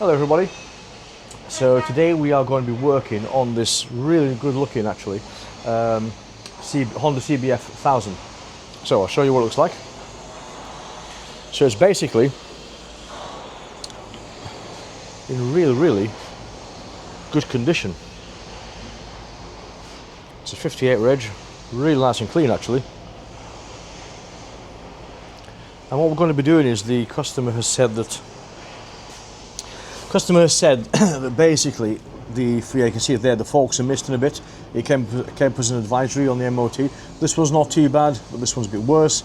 Hello everybody. So today we are going to be working on this really good looking actually Honda CBF1000. So I'll show you what it looks like. So it's basically in really good condition. It's a 58 reg, really nice and clean actually. And what we're going to be doing is the customer has said that basically you can see it there, the forks are misting a bit. It came as an advisory on the MOT. This one's not too bad, but this one's a bit worse.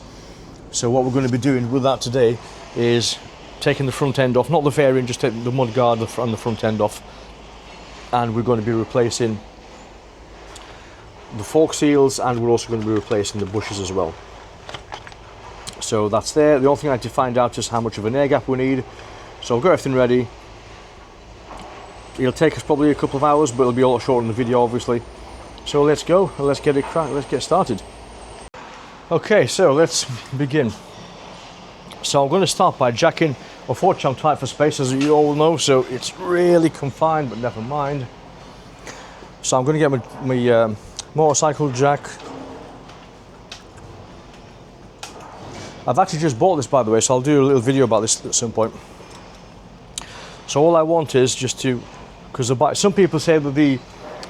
So what we're going to be doing with that today is taking the front end off, not the fairing, just taking the mud guard and the front end off. And we're going to be replacing the fork seals, and we're also going to be replacing the bushes as well. So that's there. The only thing I had to find out is how much of an air gap we need. So I've got everything ready. It'll take us probably a couple of hours, but it'll be a lot shorter in the video obviously. So let's go, let's get started. Okay, so let's begin. So I'm going to start by jacking. Unfortunately I'm tight for space, as you all know, so it's really confined, but never mind. So I'm going to get my motorcycle jack. I've actually just bought this, by the way, so I'll do a little video about this at some point. So all I want is just to, because some people say that the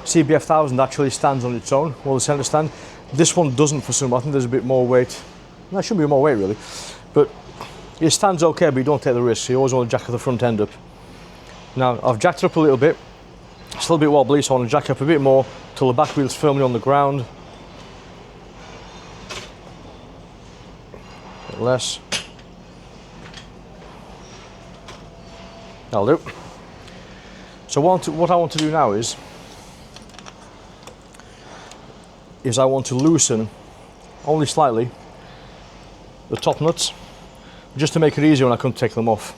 CBF1000 actually stands on its own, well, the centre stand. This one doesn't for some. I think there's a bit more weight. No, there shouldn't be more weight really, but it stands okay, but you don't take the risk. You always want to jack the front end up. Now I've jacked it up a little bit. It's still a bit wobbly, so I want to jack it up a bit more till the back wheel's firmly on the ground. A bit less. That'll do. So what I want to do now is I want to loosen, only slightly, the top nuts, just to make it easier when I come to take them off.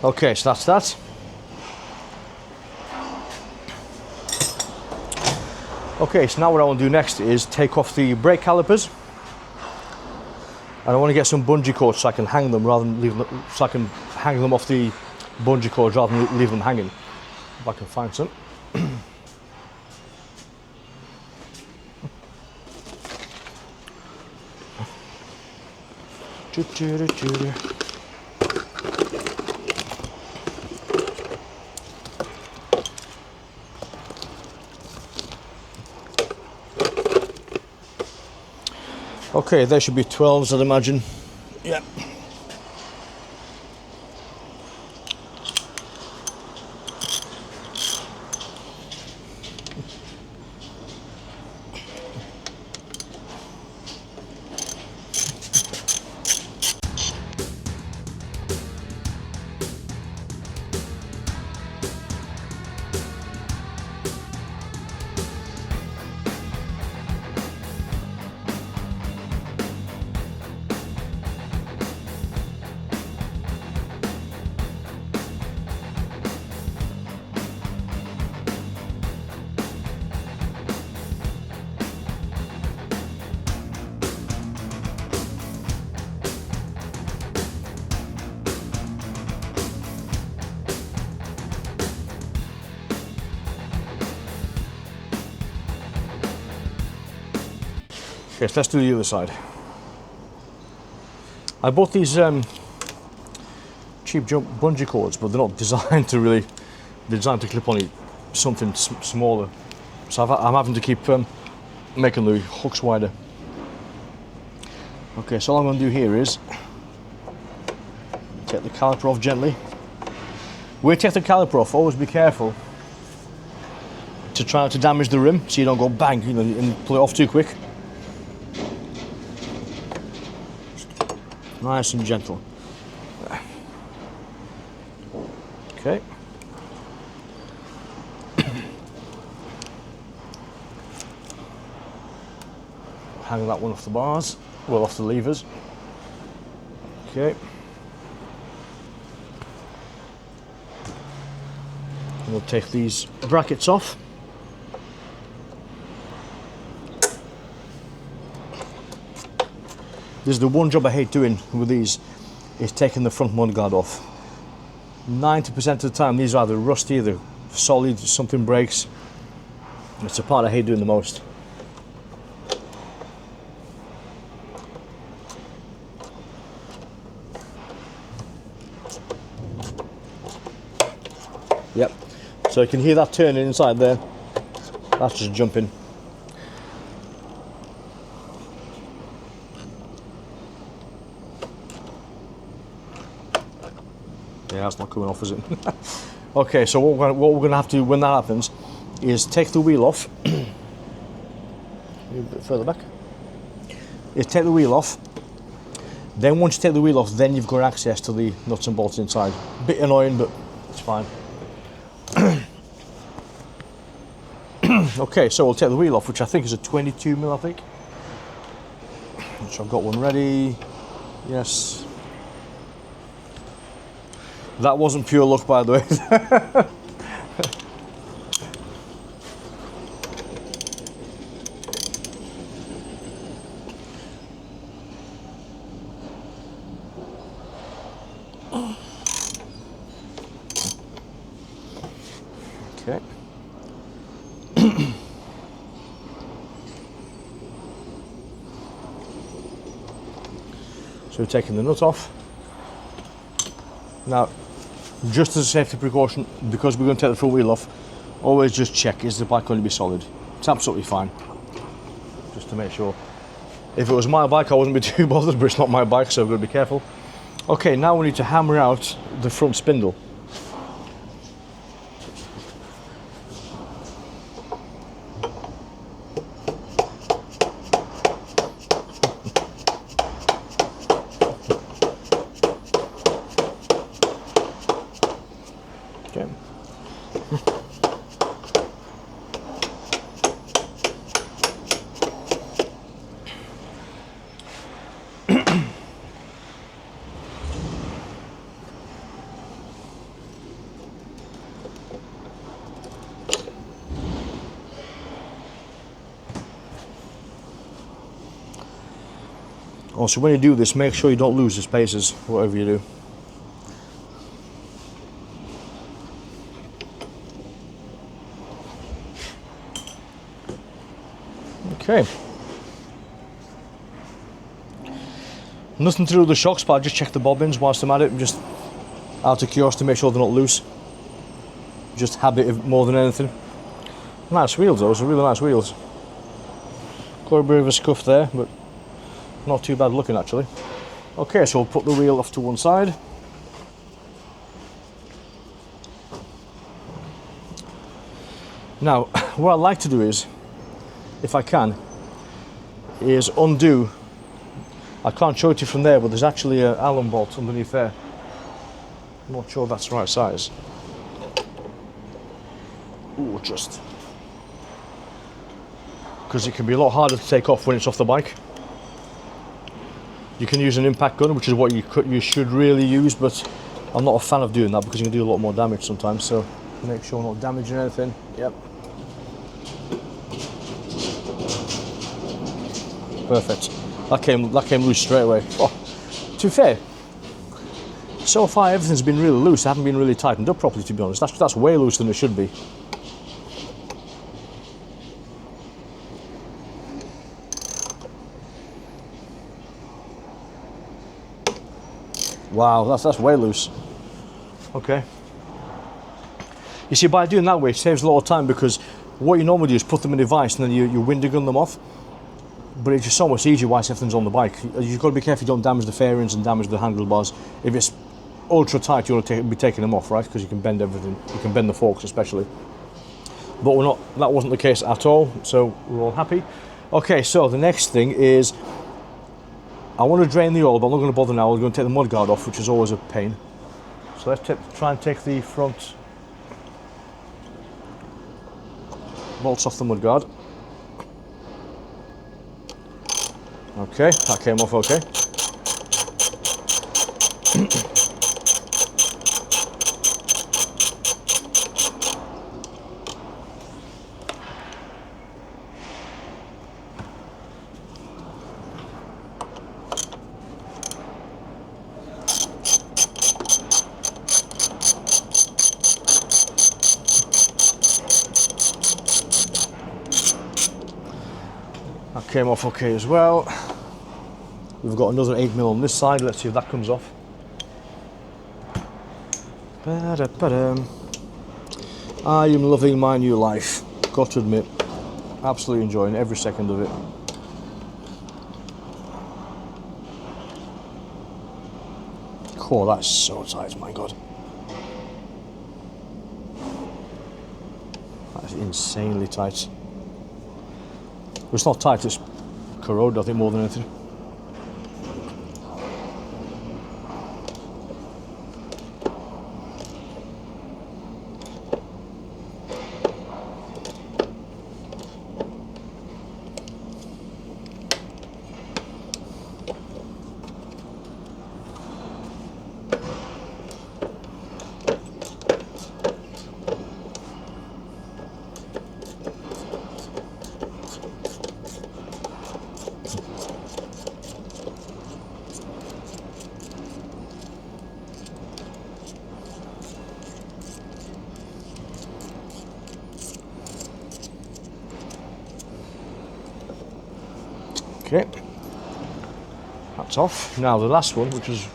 Okay, so that's that. Okay, so now what I want to do next is take off the brake calipers, and I want to get some bungee cords so I can hang them rather than leave them, so I can hang them off the bungee cords rather than leave them hanging. If I can find some. Okay, there should be 12s, I'd imagine. Yeah. Yes, let's do the other side. I bought these cheap bungee cords, but they're not designed to really, they're designed to clip on something smaller. So I'm having to keep making the hooks wider. Okay, so all I'm going to do here is take the caliper off gently. When you take the caliper off, always be careful to try not to damage the rim, so you don't go bang, and pull it off too quick. Nice and gentle. Okay. Hang that one off the bars, well, off the levers. Okay. And we'll take these brackets off. This is the one job I hate doing with these, is taking the front mudguard off. 90% of the time these are either rusty, they're solid, something breaks. It's the part I hate doing the most. Yep, so you can hear that turning inside there. That's just jumping. Yeah, that's not coming off, is it? Okay, so what we're going to have to do when that happens is take the wheel off. A bit further back. Is take the wheel off. Then once you take the wheel off, then you've got access to the nuts and bolts inside. Bit annoying, but it's fine. Okay, so we'll take the wheel off, which I think is a 22mm, I think. Which I've got one ready. Yes. That wasn't pure luck, by the way. Okay. So we're taking the nut off. Now, just as a safety precaution, because we're going to take the front wheel off, always just check, is the bike going to be solid? It's absolutely fine. Just to make sure. If it was my bike, I wouldn't be too bothered, but it's not my bike, so I've got to be careful. Okay, now we need to hammer out the front spindle. Okay. Also, when you do this, make sure you don't lose the spacers, whatever you do. Okay. Nothing to do with the shocks, but I just check the bobbins whilst I'm at it, just out of curiosity to make sure they're not loose. Just habit more than anything. Nice wheels, those are really nice wheels. Got a bit of a scuff there, but not too bad looking actually. Okay, so we'll put the wheel off to one side. Now, what I'd like to do is, if I can, is undo. I can't show it to you from there, but there's actually an Allen bolt underneath there. I'm not sure that's the right size. Ooh, just. Because it can be a lot harder to take off when it's off the bike. You can use an impact gun, which is what you should really use, but I'm not a fan of doing that because you can do a lot more damage sometimes, so make sure we're not damaging anything. Yep. Perfect. That came loose straight away. Oh, to be fair, so far everything's been really loose. I haven't been really tightened up properly, to be honest. That's way looser than it should be. Wow, that's way loose. Okay. You see, by doing that way, it saves a lot of time, because what you normally do is put them in a vise and then you window gun them off. But it's just so much easier whilst everything's on the bike. You've got to be careful you don't damage the fairings and damage the handlebars. If it's ultra tight, you want to be taking them off, right? Because you can bend everything. You can bend the forks especially. But we're not. That wasn't the case at all, so we're all happy. Okay, so the next thing is, I want to drain the oil, but I'm not going to bother now. We're going to take the mudguard off, which is always a pain. So let's try and take the front bolts off the mudguard. Okay, that came off okay. That came off okay as well. We've got another 8mm on this side. Let's see if that comes off. Ba-da-ba-dum. I am loving my new life. Got to admit, absolutely enjoying every second of it. Oh, that's so tight, my God. That's insanely tight. It's not tight, it's corroded, I think, more than anything. Okay, that's off. Now the last one, which was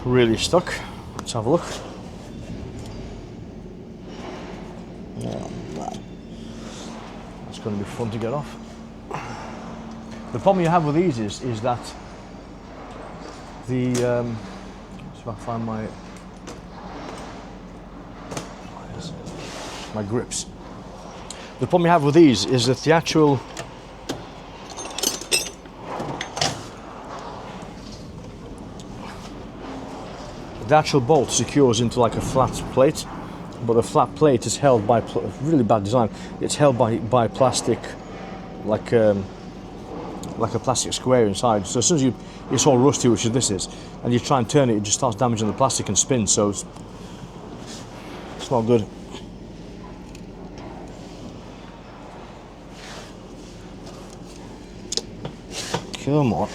really stuck. Let's have a look. Oh, man. That's going to be fun to get off. The problem you have with these is that the see if I find my grips. The problem you have with these is that the actual bolt secures into like a flat plate, but the flat plate is held by really bad design. It's held by plastic, like a plastic square inside. So as soon as it's all rusty, which this is, and you try and turn it, it just starts damaging the plastic and spins. So it's not good. Come on.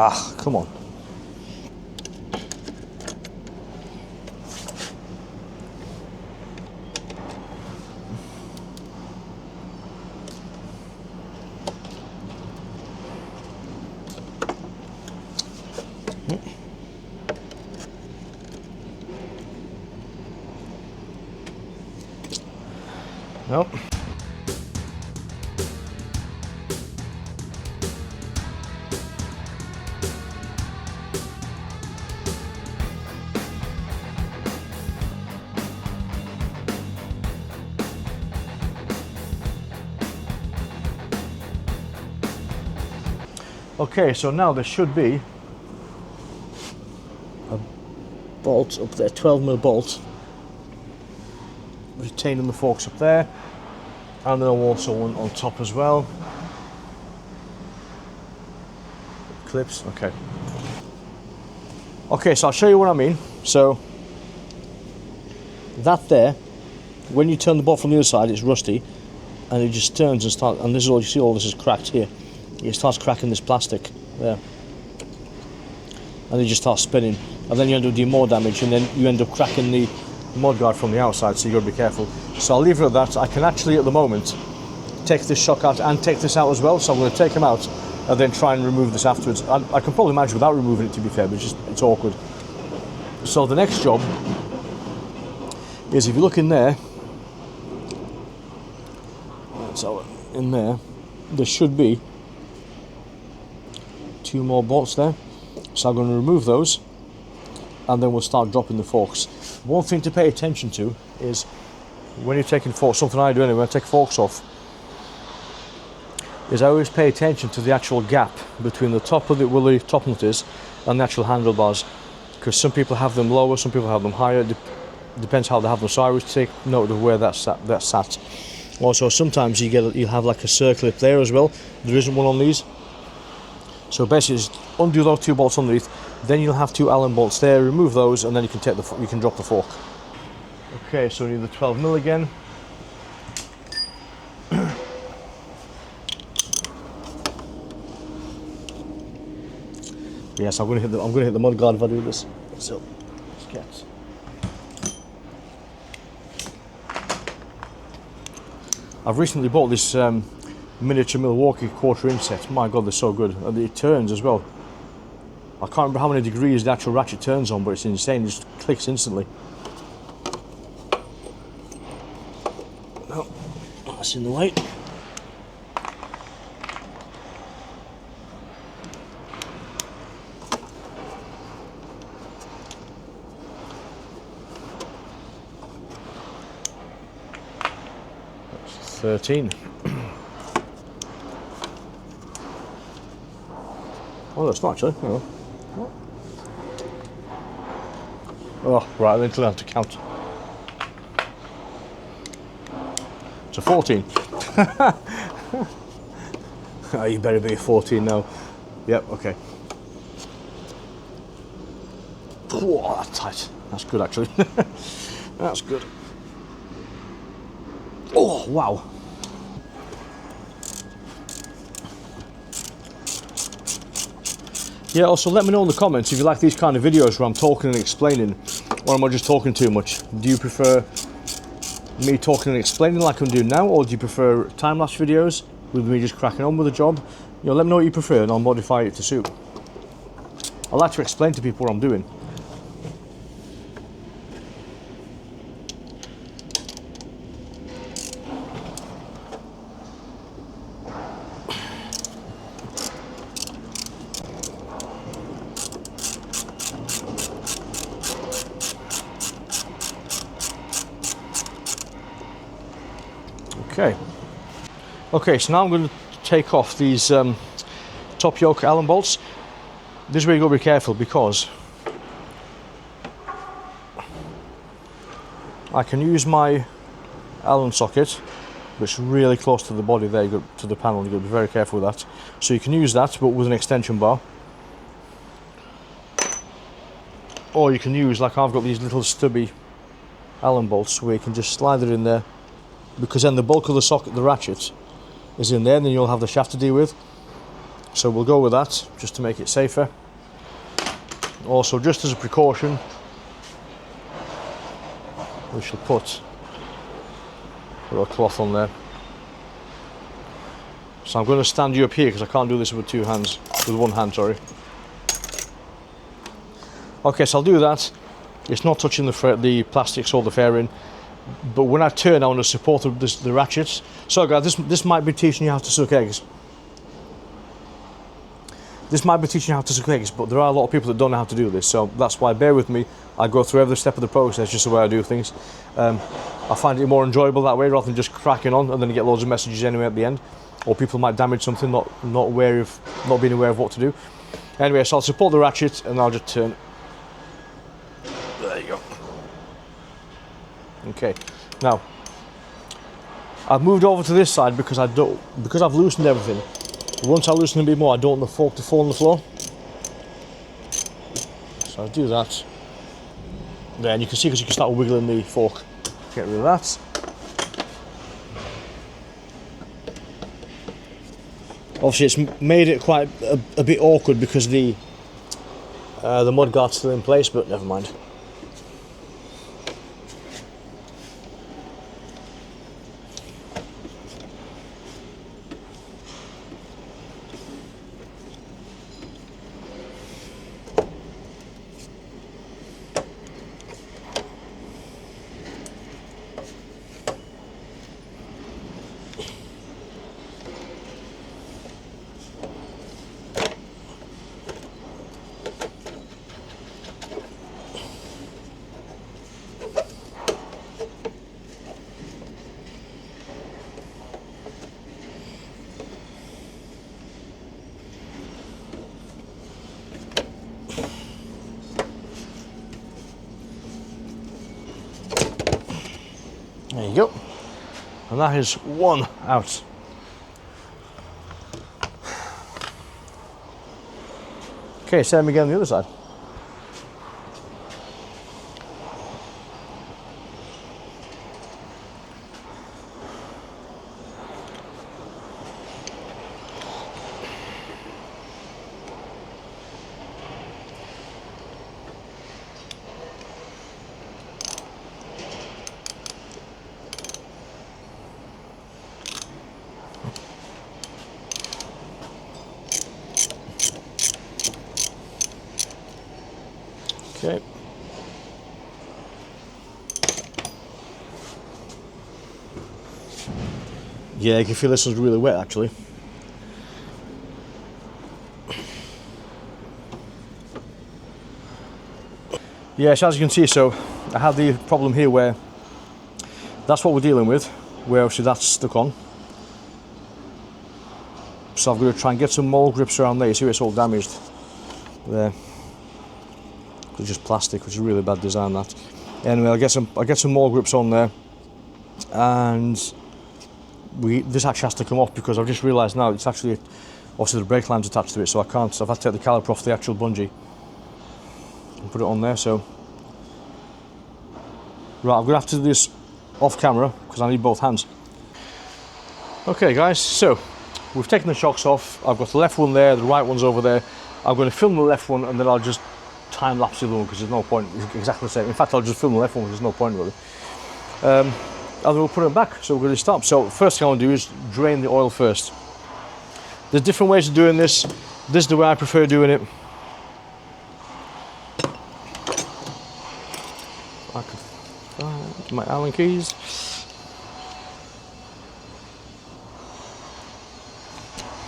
Ah, come on. Nope. Okay, so now there should be a bolt up there, 12mm bolt, retaining the forks up there, and then also one on top as well. Clips, okay. Okay, so I'll show you what I mean. So that there, when you turn the bolt from the other side, it's rusty, and it just turns and starts, and this is all you see. All this is cracked here. It starts cracking this plastic there, and it just starts spinning, and then you end up doing more damage, and then you end up cracking the mudguard from the outside, so you've got to be careful. So I'll leave it at that. I can actually at the moment take this shock out and take this out as well, so I'm going to take them out and then try and remove this afterwards. I can probably manage without removing it, to be fair, but it's awkward. So the next job is, if you look in there, so in there should be 2 more bolts there, so I'm going to remove those and then we'll start dropping the forks. One thing to pay attention to is when you're taking forks, something I do anyway, when I take forks off, is I always pay attention to the actual gap between the top of where the top nut is and the actual handlebars, because some people have them lower, some people have them higher. It depends how they have them, so I always take note of where that's sat. Also, sometimes you'll have like a circlip there as well. There isn't one on these. So basically, just undo those 2 bolts underneath. Then you'll have 2 Allen bolts there. Remove those, and then you can drop the fork. Okay, so we need the 12mm again. Yes, I'm gonna hit the mud guard if I do this. So let's get. I've recently bought this miniature Milwaukee 1/4" set. My God, they're so good. And it turns as well. I can't remember how many degrees the actual ratchet turns on, but it's insane. It just clicks instantly. No, that's in the way. That's 13. Oh, that's not actually. Oh. Oh, right, I literally have to count. It's a 14. Oh, you better be a 14 now. Yep, okay. Oh, that's tight. That's good, actually. That's good. Oh, wow. Yeah, also let me know in the comments if you like these kind of videos where I'm talking and explaining, or am I just talking too much? Do you prefer me talking and explaining like I'm doing now, or do you prefer time-lapse videos with me just cracking on with the job? You know, let me know what you prefer and I'll modify it to suit. I like to explain to people what I'm doing. Okay, so now I'm going to take off these top yoke Allen bolts. This is where you got to be careful, because I can use my Allen socket, which is really close to the body there, to the panel. You've got to be very careful with that. So you can use that, but with an extension bar. Or you can use, like I've got these little stubby Allen bolts, where you can just slide it in there, because then the bulk of the socket, the ratchet, is in there, and then you'll have the shaft to deal with. So we'll go with that, just to make it safer. Also, just as a precaution, we shall put a little cloth on there. So I'm going to stand you up here, because I can't do this with two hands, with one hand, sorry. Okay, so I'll do that. It's not touching the plastics or the fairing, but when I turn, I want to support the ratchets. So guys, this might be teaching you how to suck eggs. This might be teaching you how to suck eggs, but there are a lot of people that don't know how to do this, so that's why bear with me. I go through every step of the process, just the way I do things. I find it more enjoyable that way, rather than just cracking on and then you get loads of messages anyway at the end, or people might damage something, not being aware of what to do. Anyway, so I'll support the ratchet and I'll just turn. There you go. Okay, now I've moved over to this side because I've loosened everything. Once I loosen a bit more, I don't want the fork to fall on the floor. So I'll do that. There, and you can see, because you can start wiggling the fork. Get rid of that. Obviously, it's made it quite a bit awkward because the mud guard's still in place, but never mind. There you go. And that is one out. Okay, same again on the other side. Okay. Yeah, you can feel this one's really wet actually. Yes, as you can see, so I have the problem here where that's what we're dealing with, where obviously that's stuck on. So I'm going to try and get some mold grips around there. You see it's all damaged there. It's just plastic, which is a really bad design that. Anyway, I'll get some mold grips on there, and this actually has to come off because I've just realised now it's actually obviously the brake line's attached to it, so I can't. So I've had to take the caliper off the actual bungee and put it on there. So right, I'm going to have to do this off camera because I need both hands. Okay guys, so we've taken the shocks off. I've got the left one there, the right one's over there. I'm going to film the left one and then I'll just time lapse the other one because there's no point. It's exactly the same. In fact, I'll just film the left one because there's no point really. And then we'll put it back. So we're going to start. So first thing I want to do is drain the oil first. There's different ways of doing this. This is the way I prefer doing it. I can find my Allen keys.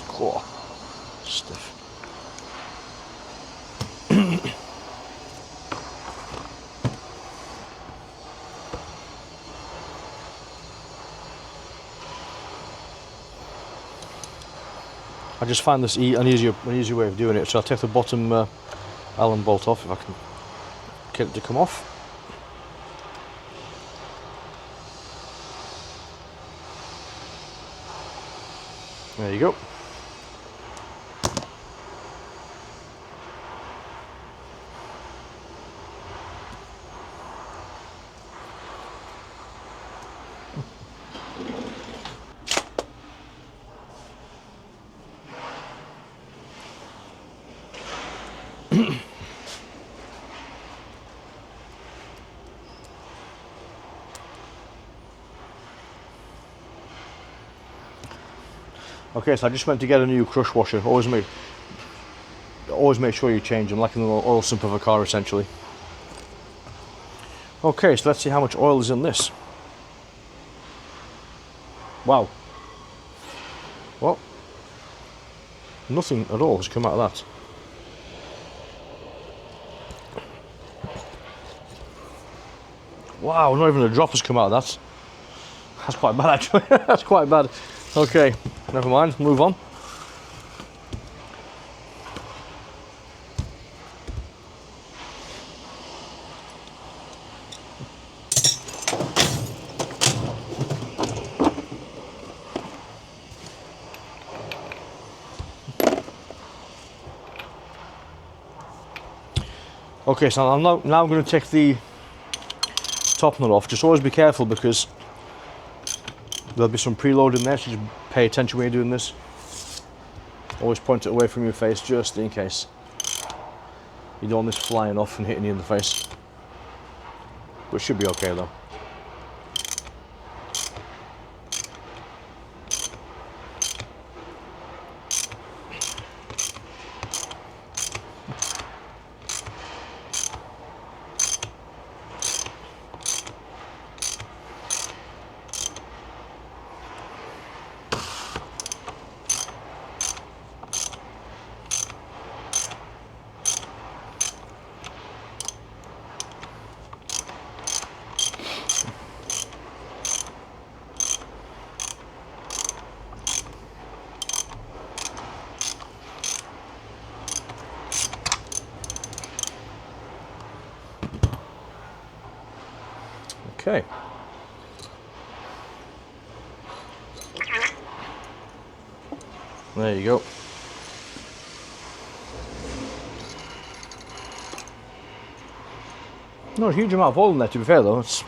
Cool. Stiff. I just find this an easier way of doing it. So I'll take the bottom Allen bolt off if I can get it to come off. There you go. Okay, so I just went to get a new crush washer. Always make sure you change them, like in the oil sump of a car essentially. Okay, so let's see how much oil is in this. Wow. Well, nothing at all has come out of that. Wow, not even a drop has come out of that. That's quite bad actually. That's quite bad. Okay, never mind, move on. Okay, so I'm now going to take the top nut off. Just always be careful because there'll be some preload in there, so just pay attention when you're doing this. Always point it away from your face just in case. You don't want this flying off and hitting you in the face. But it should be okay though. Okay. There you go. Not a huge amount of oil in there, to be fair though. It's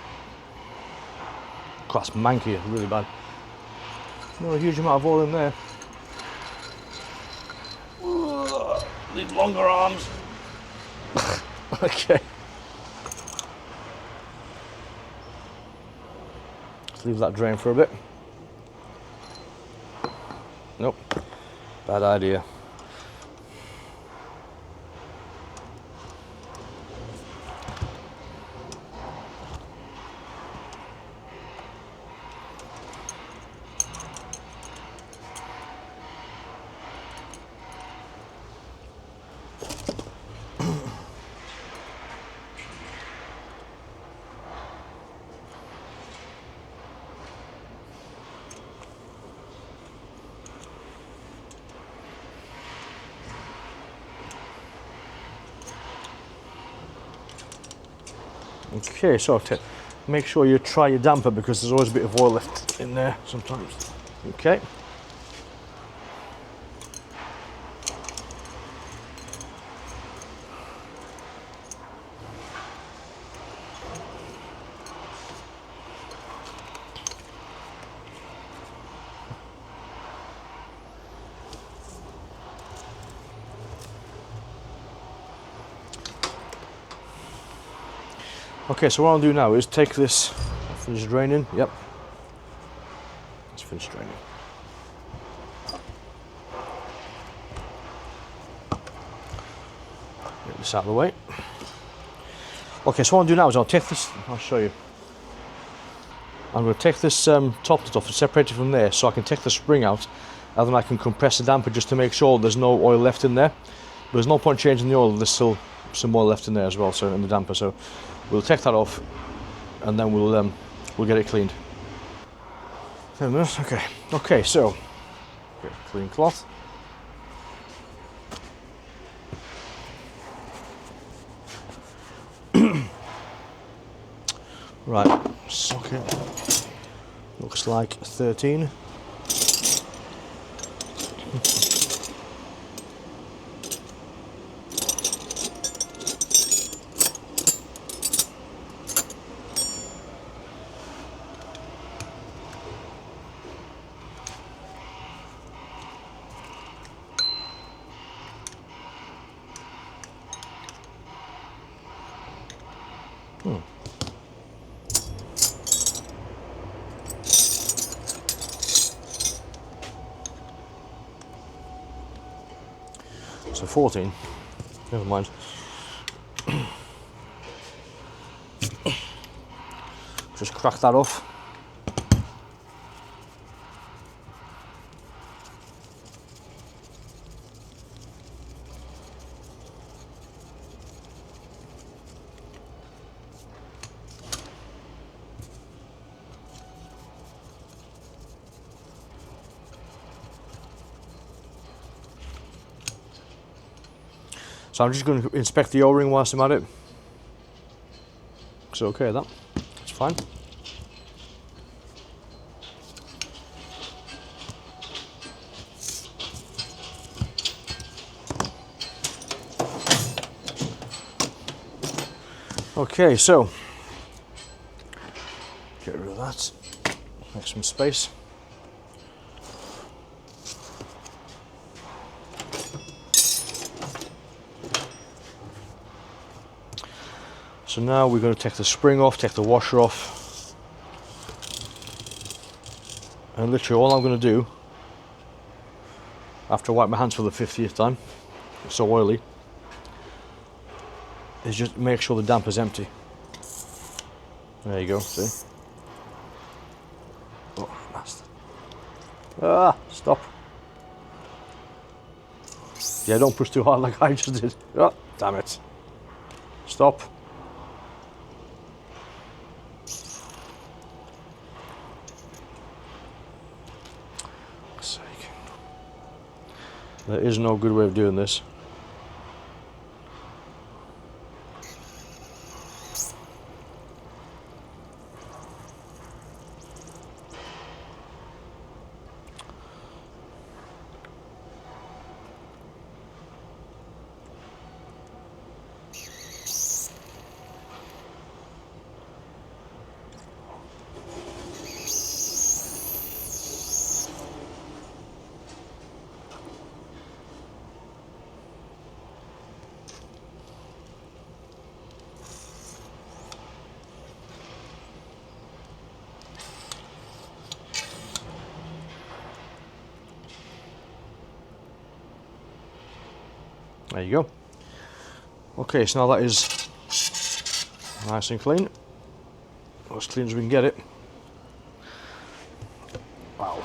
quite manky, really bad. Not a huge amount of oil in there. Need longer arms. Okay. Let's leave that drain for a bit. Nope. Bad idea. Okay, so make sure you try your damper because there's always a bit of oil left in there sometimes. Okay. Okay, so what I'll do now is take this, finish draining, yep. Let's finish draining. Get this out of the way. Okay, so what I'll do now is I'll take this, I'll show you. I'm going to take this top nut off and separate it from there so I can take the spring out and then I can compress the damper just to make sure there's no oil left in there. But there's no point changing the oil, there's still some oil left in there as well, so in the damper. So we'll take that off and then we'll get it cleaned. Okay. Okay, so get a clean cloth. Right, socket looks like 13. So 14, never mind. Just crack that off. So I'm just going to inspect the O-ring whilst I'm at it. It's okay, that's fine. Okay, so get rid of that, make some space. So now we're going to take the spring off, take the washer off, and literally all I'm going to do, after I wipe my hands for the 50th time, it's so oily, is just make sure the damper's empty. There you go, see? Oh, bastard. Ah, stop. Yeah, don't push too hard like I just did. Oh, damn it. Stop. There is no good way of doing this. There you go. Okay, so now that is nice and clean. As clean as we can get it. Wow.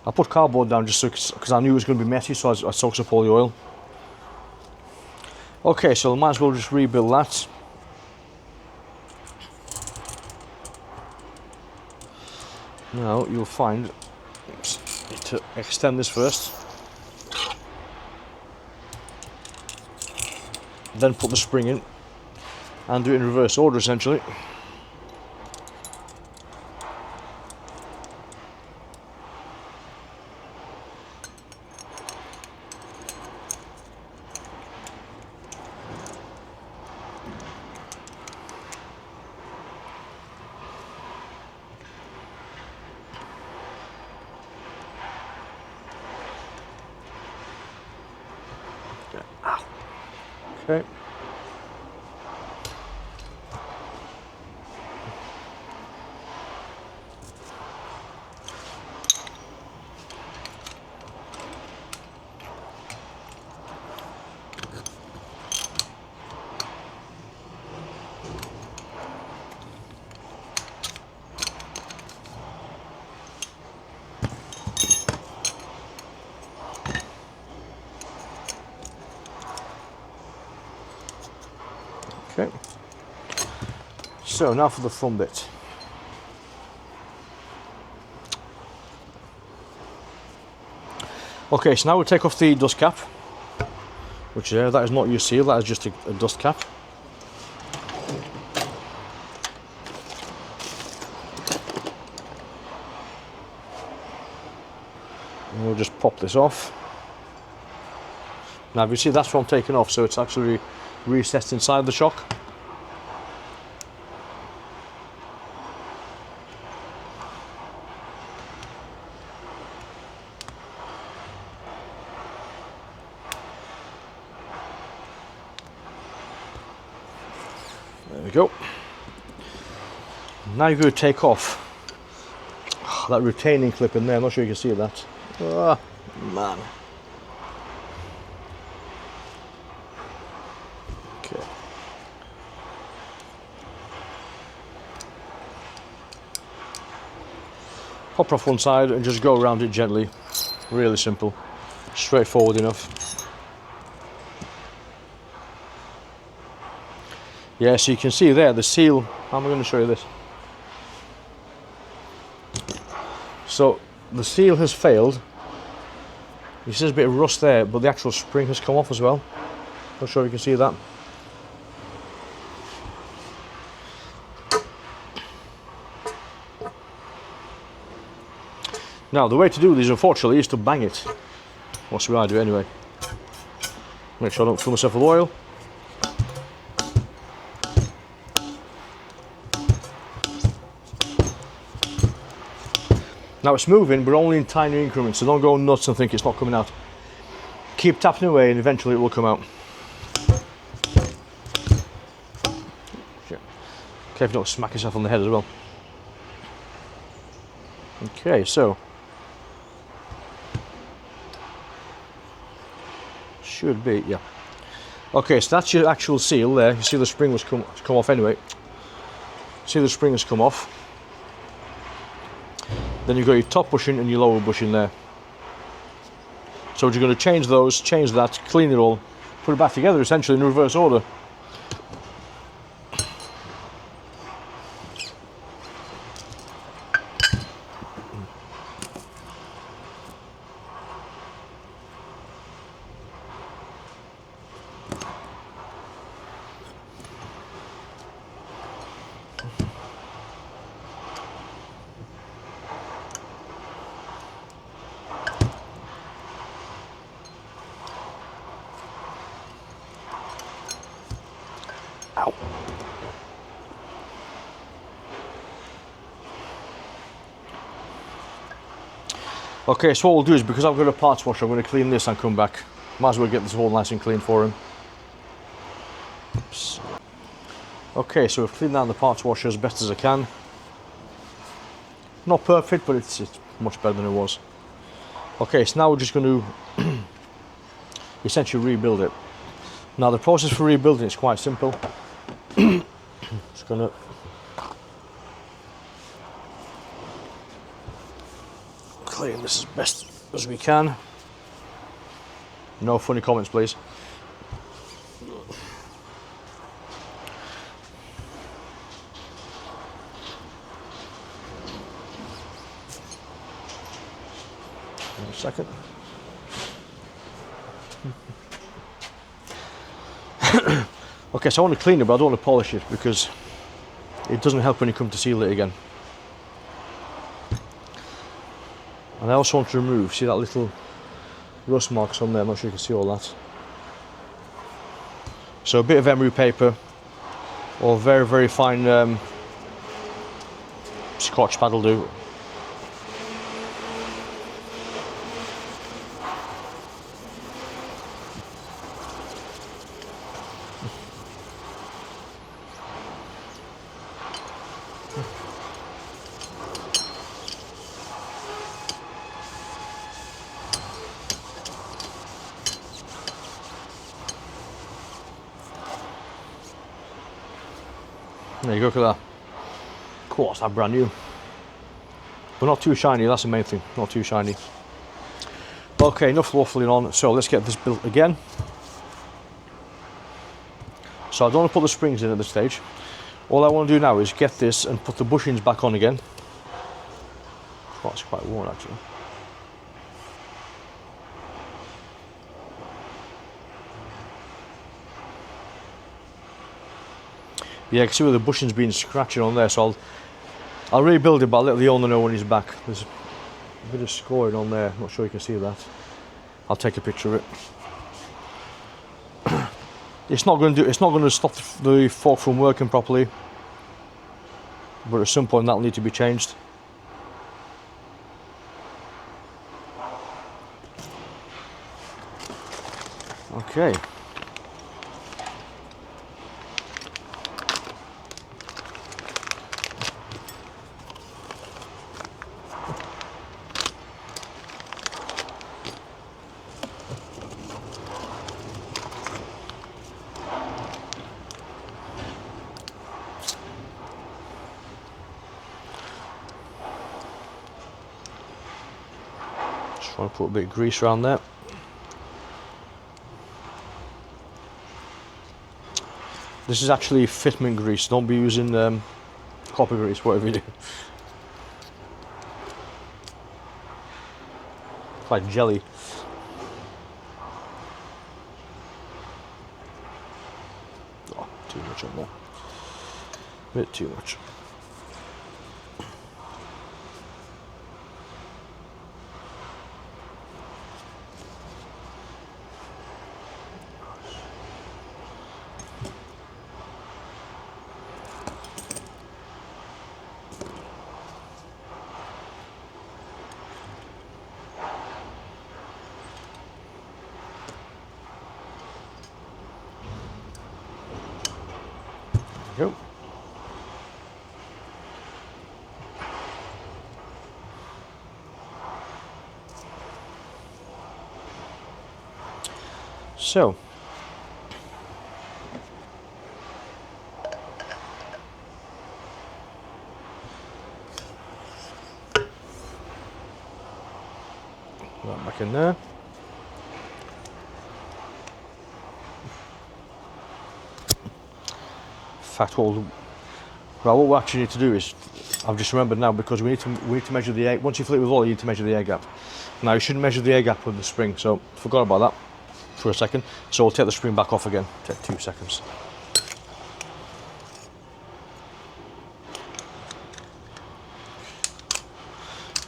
I put cardboard down just because I knew it was going to be messy, so I soaked up all the oil. Okay, so I might as well just rebuild that. Now you'll find, oops, need to extend this first. then put the spring in and do it in reverse order essentially. Okay. Okay. So now for the front bit. Okay, so now we'll take off the dust cap, which is that is not your seal, that is just a dust cap. And we'll just pop this off. Now, if you see, that's what I'm taking off, so it's actually recessed inside the shock. There we go. Now you're going to take off that retaining clip in there. I'm not sure you can see that. Ah, man. Okay. Pop off one side and just go around it gently. Really simple. Straightforward enough. Yeah, so you can see there the seal. How am I going to show you this? So the seal has failed. You see there's a bit of rust there, but the actual spring has come off as well. Not sure if you can see that. Now the way to do this, unfortunately, is to bang it. What's the way I do it anyway? Make sure I don't fill myself with oil. Now it's moving, but only in tiny increments, so don't go nuts and think it's not coming out. Keep tapping away and eventually it will come out. Careful you don't smack yourself on the head as well. Okay, so should be, yeah. Okay, so that's your actual seal there. You see the spring was come off anyway. See the spring has come off. Then you've got your top bushing and your lower bushing there. So you're going to change those, change that, clean it all, put it back together essentially in reverse order. Ow. Okay, so what we'll do is, because I've got a parts washer, I'm going to clean this and come back. Might as well get this all nice and clean for him. Oops. Okay, so we've cleaned down the parts washer as best as I can. Not perfect, but it's much better than it was. Okay, so now we're just going to essentially rebuild it. Now the process for rebuilding is quite simple. Just gonna clean this as best as we can. No funny comments, please. One second. Okay, so I want to clean it, but I don't want to polish it because it doesn't help when you come to seal it again. And I also want to remove, see that little rust marks on there, I'm not sure you can see all that. So a bit of emery paper or very, very fine Scotch pad will do. There you go, look at that. Of course, that's brand new. But not too shiny, that's the main thing, not too shiny. Okay, enough waffling on, so let's get this built again. So I don't want to put the springs in at this stage. All I want to do now is get this and put the bushings back on again. Oh, it's quite worn actually. Yeah, I can see where the bushing's been scratching on there, so I'll rebuild it, but I'll let the owner know when he's back. There's a bit of scoring on there, I'm not sure you can see that. I'll take a picture of it. It's not going to stop the fork from working properly, but at some point that'll need to be changed. Okay. Just want to put a bit of grease around there. This is actually fitment grease, don't be using copper grease, whatever you do. It's like jelly. Oh, too much on there. A bit too much. Go. So, put that back in there. In fact, what we actually need to do is, I've just remembered now, because we need to measure the air. Once you fill it with oil, you need to measure the air gap. Now you shouldn't measure the air gap with the spring, so forgot about that for a second. So we'll take the spring back off again. Take 2 seconds.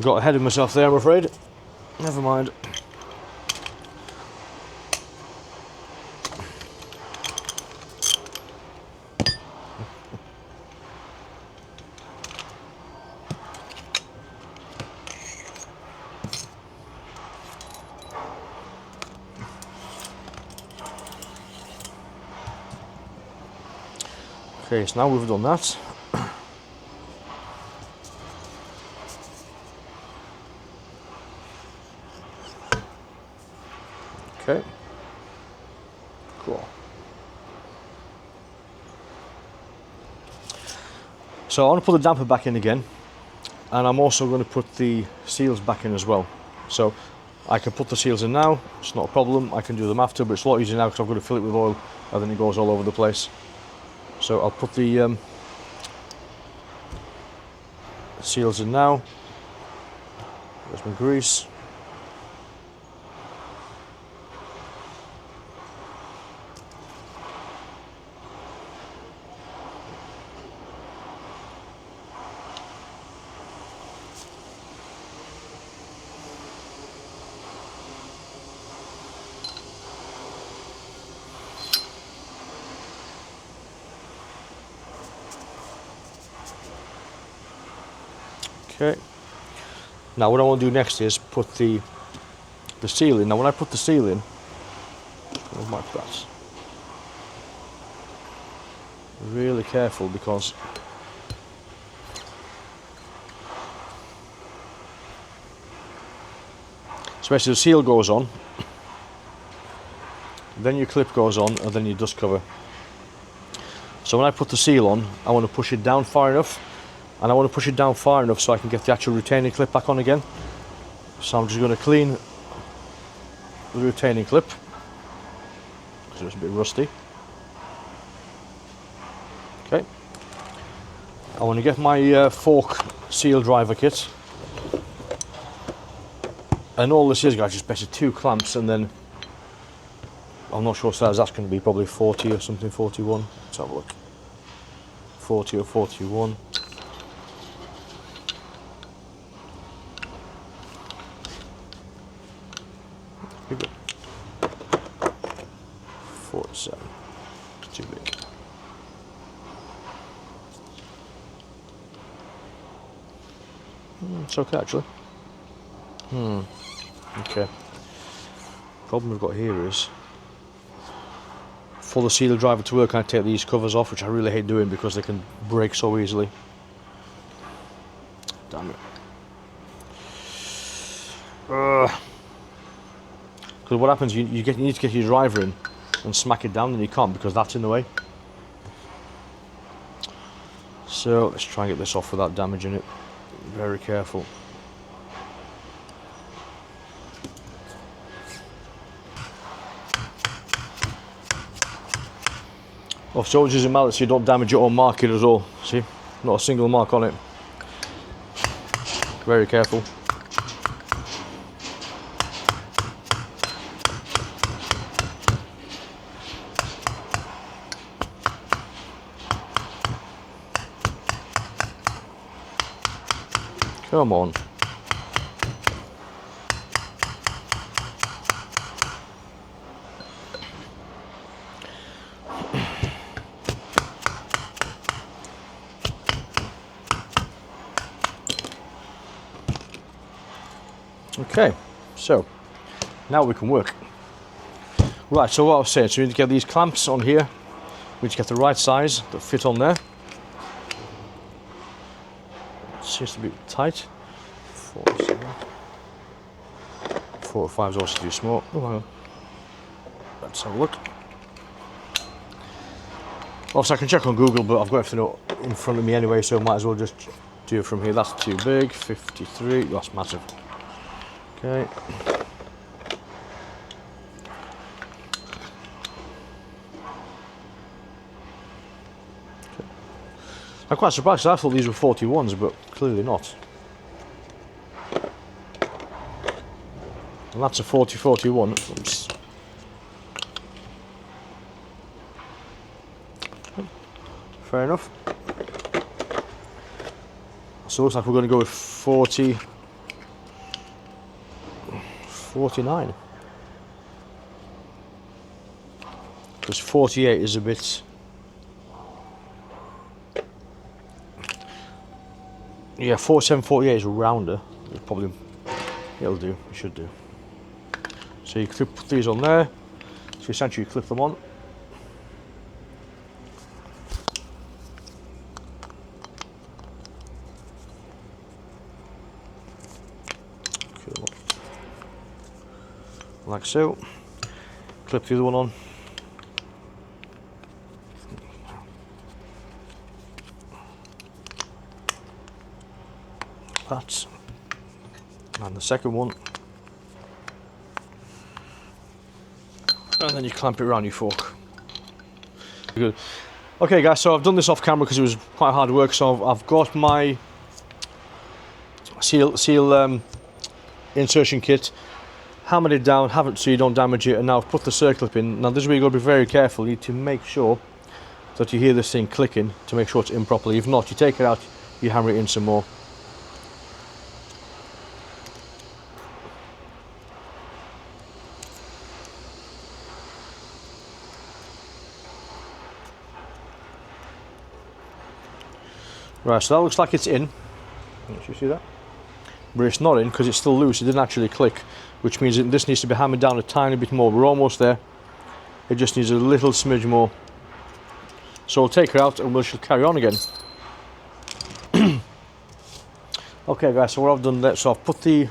Got ahead of myself there, I'm afraid. Never mind. Okay, so now we've done that. Okay, cool. So I want to put the damper back in again, and I'm also going to put the seals back in as well. So I can put the seals in now, it's not a problem. I can do them after, but it's a lot easier now because I've got to fill it with oil and then it goes all over the place. So I'll put the seals in now. There's my grease. Now what I want to do next is put the seal in. Now when I put the seal in, I'll mark that. Really careful, because especially the seal goes on, then your clip goes on, and then your dust cover. So when I put the seal on, I want to push it down far enough, and I want to push it down far enough so I can get the actual retaining clip back on again. So I'm just going to clean the retaining clip, because it's a bit rusty. Okay. I want to get my fork seal driver kit, and all this is, guys, just basically 2 clamps, and then I'm not sure what size that's going to be, probably 40 or something, 41. Let's have a look. 40 or 41. Here we go. 47. It's too big. It's okay, actually. Okay. Problem we've got here is, for the seal driver to work, I take these covers off, which I really hate doing because they can break so easily. Damn it. Because what happens, you need to get your driver in and smack it down, and you can't because that's in the way. So let's try and get this off without damaging it. Very careful. I've always using mallet so you don't damage it or mark it at all. See, not a single mark on it. Very careful. Come on. Okay, so now we can work. Right, so what I was saying, so we need to get these clamps on here. We need to get the right size that fit on there. It seems to be tight. 4 or 5 is also too small. Oh, hang on. Let's have a look. Also, I can check on Google, but I've got everything in front of me anyway, so I might as well just do it from here. That's too big. 53. That's massive. Okay. I'm quite surprised, I thought these were 41s, but clearly not. And that's a 40-41. Oops. Fair enough. So it looks like we're going to go with 40. 49. Because 48 is a bit. Yeah, 47, 48 is rounder. It'll do. It should do. So you put these on there. So essentially you clip them on. Like so. Clip the other one on. That. And the second one. And then you clamp it around your fork. Good. Okay guys, so I've done this off camera because it was quite hard work. So I've got my seal insertion kit, hammered it down, so you don't damage it, and now I've put the circlip in. Now this is where you've got to be very careful. You need to make sure that you hear this thing clicking to make sure it's in properly. If not, you take it out, you hammer it in some more. Right, so that looks like it's in. Can you see that? but it's not in because it's still loose. It didn't actually click, which means that this needs to be hammered down a tiny bit more. We're almost there. It just needs a little smidge more. So we'll take her out and we'll carry on again. Okay guys, so what I've done there, so I've put the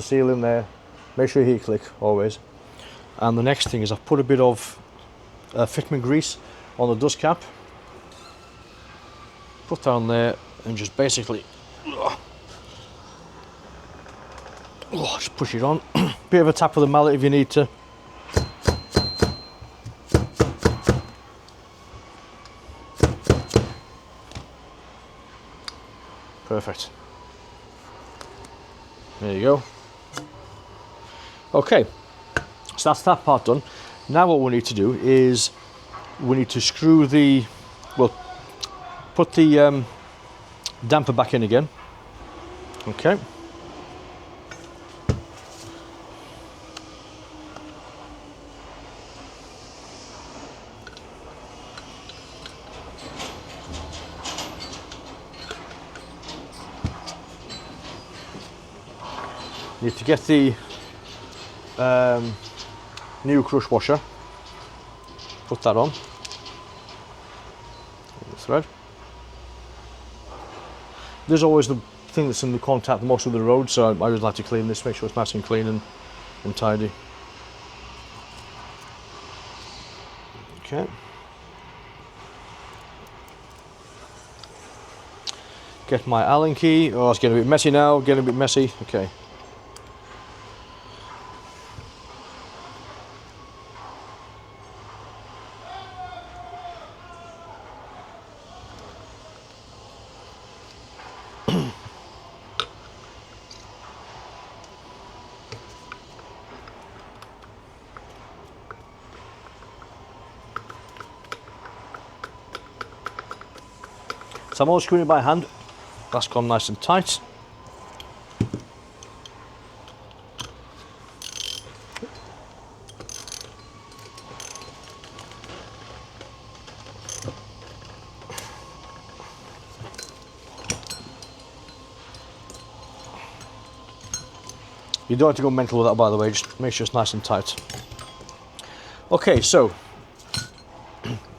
seal in there. Make sure you heat click always. And the next thing is I've put a bit of fitment grease on the dust cap. Put that on there and just basically just push it on. Bit of a tap with the mallet if you need to. Perfect. There you go. Okay, so that's that part done. Now what we need to do is we need to screw the, well, put the damper back in again. Okay. Need to get the new crush washer, put that on, the thread. There's always the thing that's in the contact most of the road, so I just like to clean this, make sure it's nice and clean and tidy. Okay. Get my Allen key. Oh, it's getting a bit messy now, getting a bit messy. Okay. So I'm all screwing it by hand. That's gone nice and tight. You don't have to go mental with that, by the way, just make sure it's nice and tight. Okay, so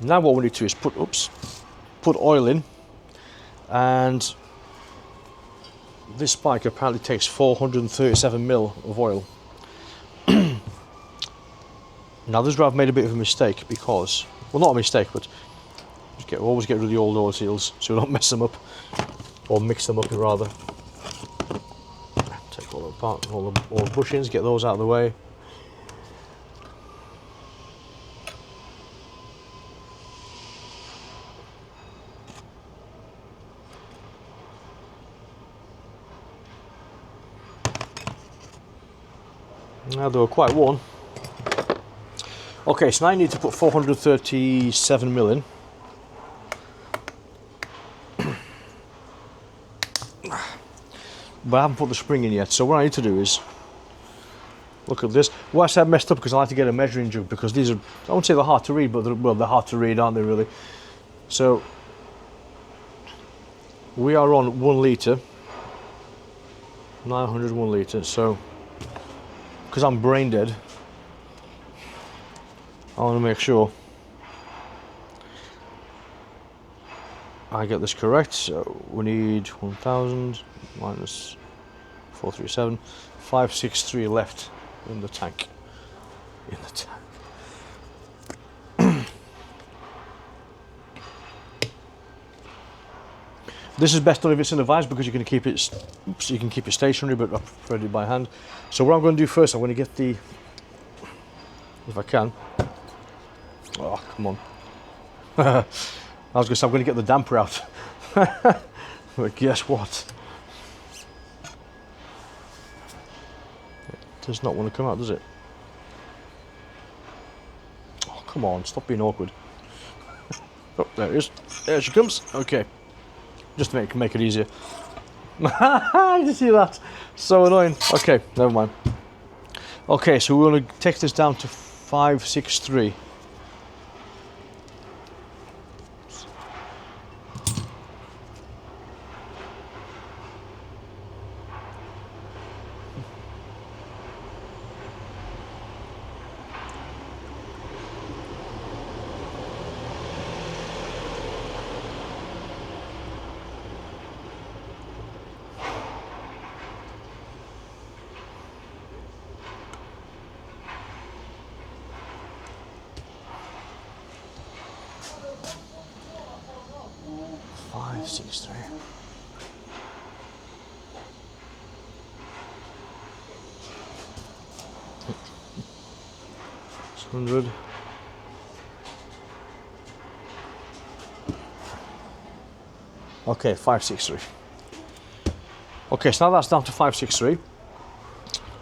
now what we need to do is put oil in, and this bike apparently takes 437 ml of oil. Now this is where I've made a bit of a mistake because, well, not a mistake, but always get rid of the old oil seals so we don't mess them up, or mix them up rather. Take all apart, all the bushings, get those out of the way. Now they were quite worn. Okay, so now I need to put 437 ml in. But I haven't put the spring in yet, so what I need to do is look at this. Well, I said I messed up because I like to get a measuring jug, because these are, I won't say they're hard to read, but they're hard to read, aren't they, really? So we are on 1 litre, 901 litre, so because I'm brain dead, I want to make sure I get this correct. So we need 1000 minus 437, 563 left in the tank. This is best done if it's in a vise because you can keep it stationary, but I prefer it by hand. So what I'm going to do first, I'm going to get the, if I can. Oh, come on. I was going to say I'm going to get the damper out. But guess what? It does not want to come out, does it? Oh, come on, stop being awkward. Oh, there it is. There she comes. Okay. Just to make it easier. Did you see that? So annoying. Okay, never mind. Okay, so we're going to take this down to 563. 563. 100. Okay, 563. Okay, so now that's down to 563.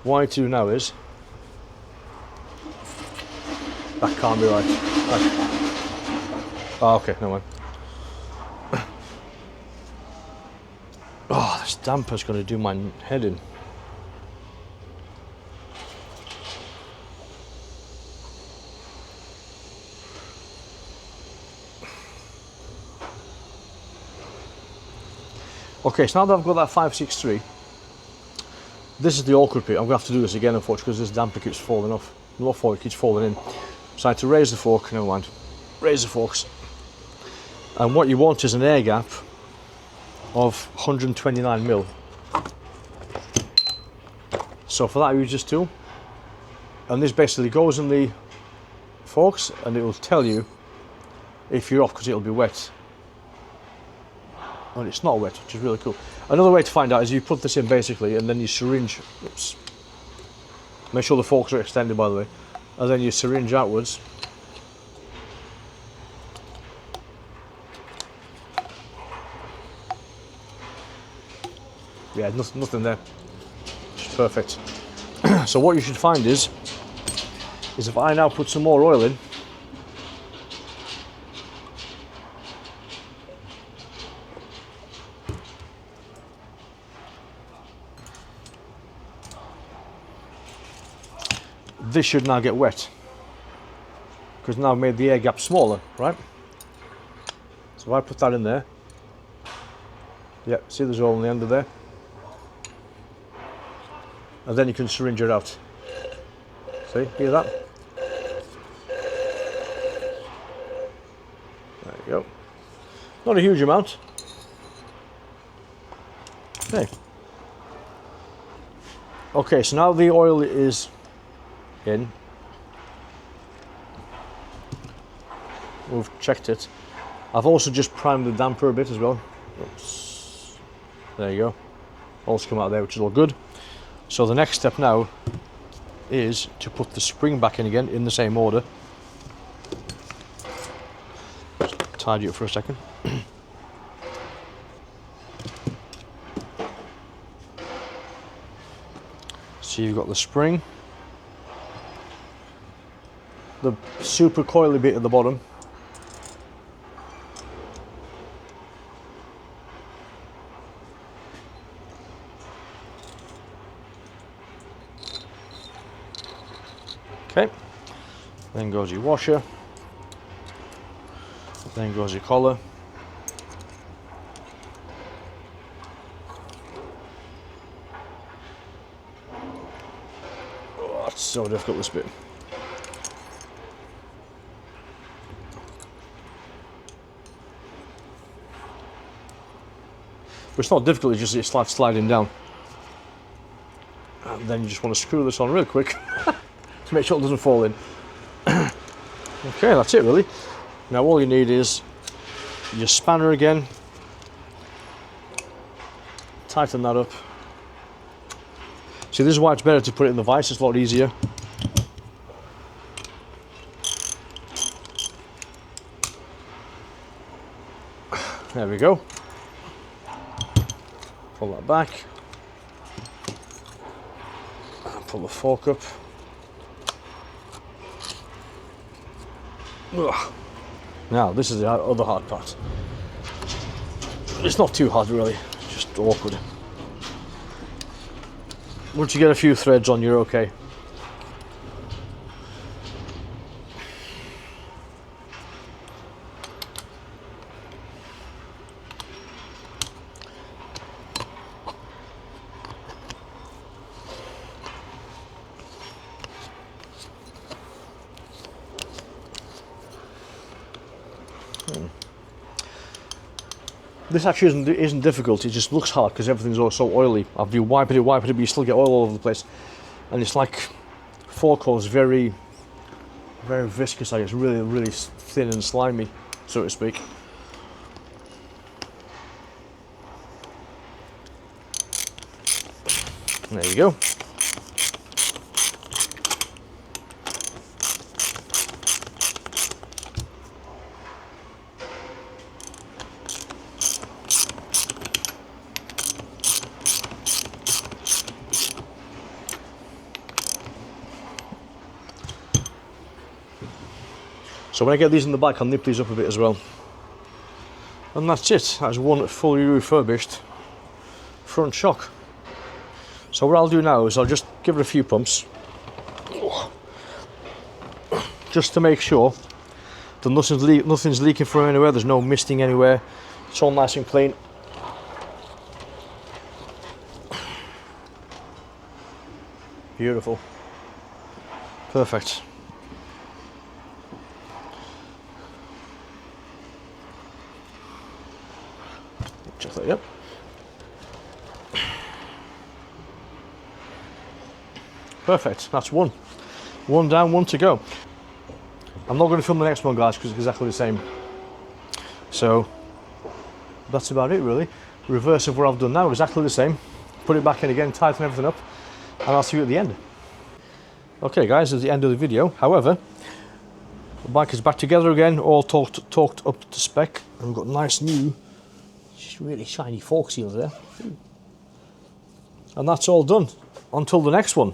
What I need to do now is, that can't be right. Oh, okay, no mind. Oh, this damper's going to do my head in. Okay, so now that I've got that 563, this is the awkward bit. I'm going to have to do this again, unfortunately, because this damper keeps falling off. Not fork, it keeps falling in. So I had to raise the fork, never mind. Raise the forks. And what you want is an air gap of 129 mil. So for that, you just do, and this basically goes in the forks, and it will tell you if you're off, because it'll be wet. And it's not wet, which is really cool. Another way to find out is you put this in basically, and then you syringe. Oops. Make sure the forks are extended, by the way, and then you syringe outwards. Yeah, nothing there. Just perfect. So what you should find is if I now put some more oil in, this should now get wet, because now I've made the air gap smaller, right? So if I put that in there, yeah, see there's oil on the end of there, and then you can syringe it out. See, hear that? There you go. Not a huge amount. Hey. Okay, so now the oil is in. We've checked it. I've also just primed the damper a bit as well. Oops. There you go. All's come out there, which is all good. So the next step now is to put the spring back in again in the same order. Just tidy it for a second. So you've got the spring, the super coily bit at the bottom, okay, then goes your washer, then goes your collar, oh, it's so difficult, this bit. But it's not difficult, it's just it starts sliding down. And then you just want to screw this on real quick to make sure it doesn't fall in. Okay, that's it really. Now all you need is your spanner again. Tighten that up. See, this is why it's better to put it in the vise, it's a lot easier. There we go. Pull that back. And pull the fork up. Ugh. Now, this is the other hard part. It's not too hard really, it's just awkward. Once you get a few threads on, you're okay. This actually isn't difficult, it just looks hard because everything's all so oily. After you wipe it, but you still get oil all over the place. And it's like fork oil is very, very viscous, like it's really, really thin and slimy, so to speak. There you go. So when I get these in the back, I'll nip these up a bit as well. And that's it. That's one fully refurbished front shock. So what I'll do now is I'll just give it a few pumps, just to make sure that nothing's leaking from anywhere, there's no misting anywhere, it's all nice and clean. Beautiful. Perfect. Just like that. Perfect, that's one. One down, one to go. I'm not going to film the next one, guys, because it's exactly the same. So that's about it, really. Reverse of what I've done now, exactly the same. Put it back in again, tighten everything up, and I'll see you at the end. Okay, guys, that's the end of the video. However, the bike is back together again, all torqued up to spec, and we've got nice new, really shiny fork seals there. And that's all done. Until the next one.